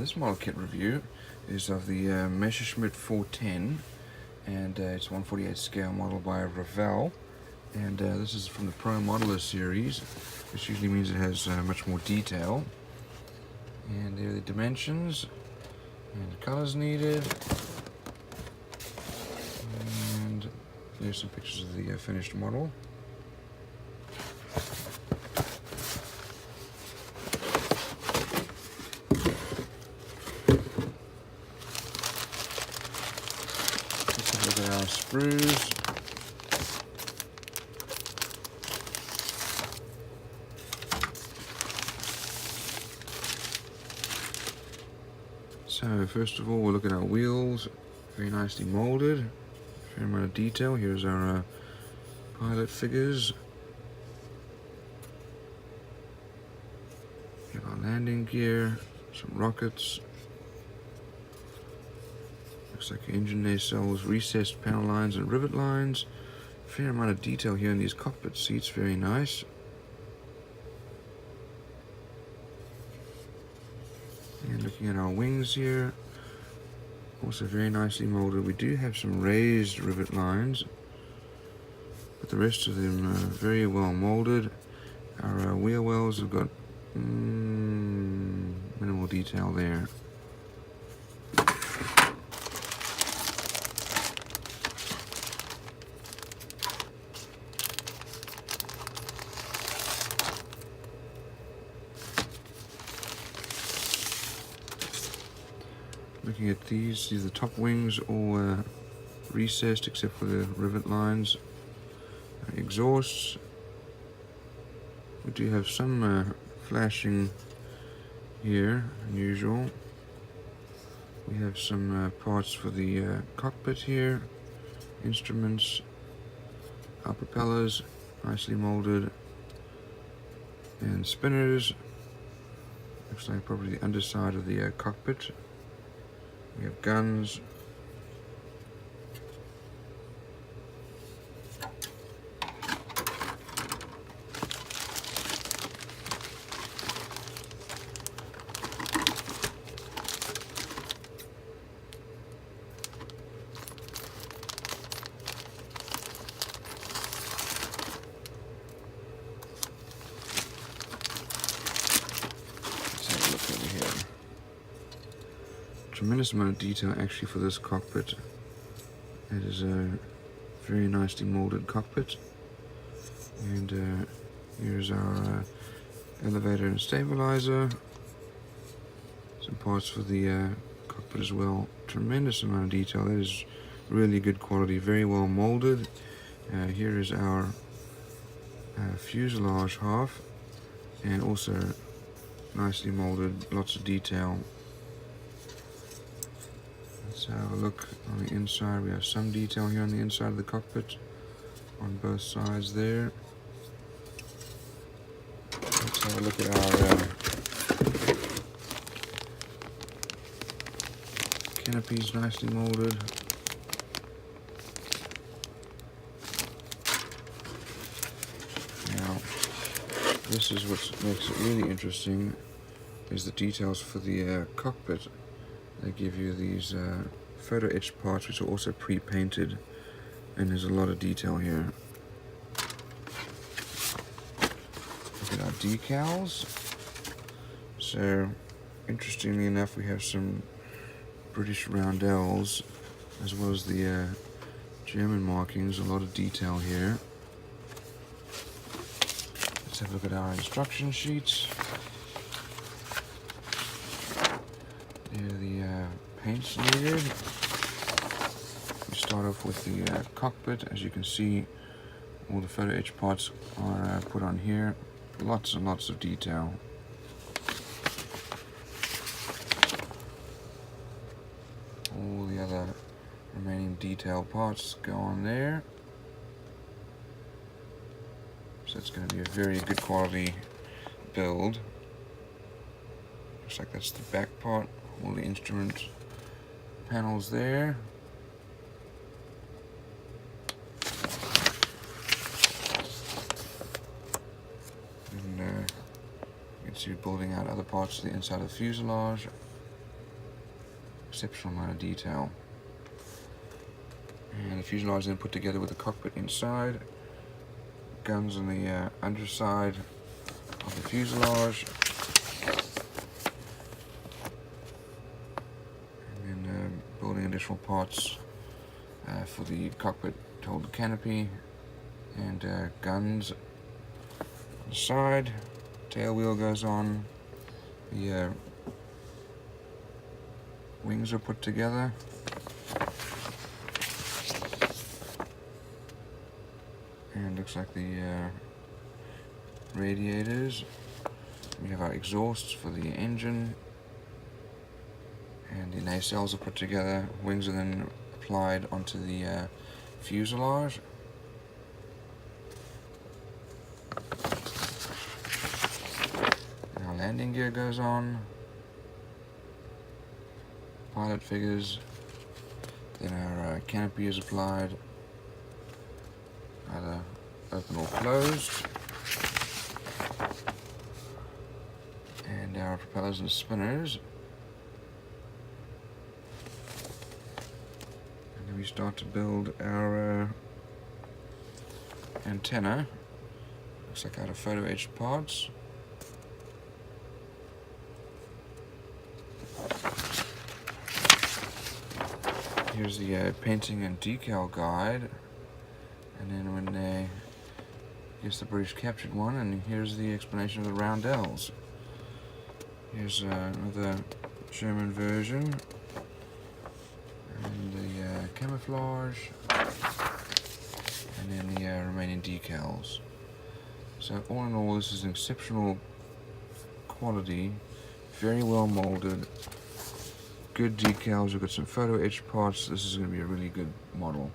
This model kit review is of the Messerschmitt 410, and it's 1/48 scale model by Revell, and this is from the Pro Modeler series, which usually means it has much more detail. And there are the dimensions and the colors needed, and there's some pictures of the finished model. Let's have a look at our sprues. So first of all, we'll look at our wheels. Very nicely molded, fair amount of detail. Here's our pilot figures. We have our landing gear, some rockets. Looks like engine nacelles, recessed panel lines and rivet lines. Fair amount of detail here in these cockpit seats, very nice. And looking at our wings here, also very nicely molded. We do have some raised rivet lines, but the rest of them are very well molded. Our wheel wells have got minimal detail there. Looking at these, see the top wings all recessed except for the rivet lines. Exhausts. We do have some flashing here, unusual. We have some parts for the cockpit here. Instruments, our propellers, nicely molded. And spinners. Looks like probably the underside of the cockpit. We have guns. Let's have a look over here. Tremendous amount of detail actually for this cockpit. It is a very nicely molded cockpit, and here's our elevator and stabilizer. Some parts for the cockpit as well. Tremendous amount of detail. That is really good quality, very well molded. Here is our fuselage half, and also nicely molded, lots of detail. Let's have a look on the inside. We have some detail here on the inside of the cockpit on both sides there. Let's have a look at our canopies, nicely molded. Now, this is what makes it really interesting, is the details for the cockpit. They give you these photo etched parts which are also pre-painted, and there's a lot of detail here. Look at our decals. So interestingly enough, we have some British roundels as well as the German markings. A lot of detail here. Let's have a look at our instruction sheets. There are the paints needed. We start off with the cockpit. As you can see, all the photo etch parts are put on here. Lots and lots of detail. All the other remaining detail parts go on there. So it's going to be a very good quality build. Looks like that's the back part. All the instrument panels there. And you can see building out other parts of the inside of the fuselage. exceptional amount of detail. And the fuselage is then put together with the cockpit inside, guns on the underside of the fuselage, and then building additional parts for the cockpit to hold the canopy, and guns on the side. Tail wheel goes on. The wings are put together. And looks like the radiators. We have our exhausts for the engine, and the nacelles are put together. Wings are then applied onto the fuselage. And our landing gear goes on. Pilot figures. Then our canopy is applied, either open or closed, and our propellers and spinners. And then we start to build our antenna. Looks like out of photo etched parts. Here's the painting and decal guide. And then when they, I guess the British captured one, and here's the explanation of the roundels. Here's another German version, and the camouflage, and then the remaining decals. So all in all, this is an exceptional quality, very well molded, good decals. We've got some photo etched parts. This is going to be a really good model.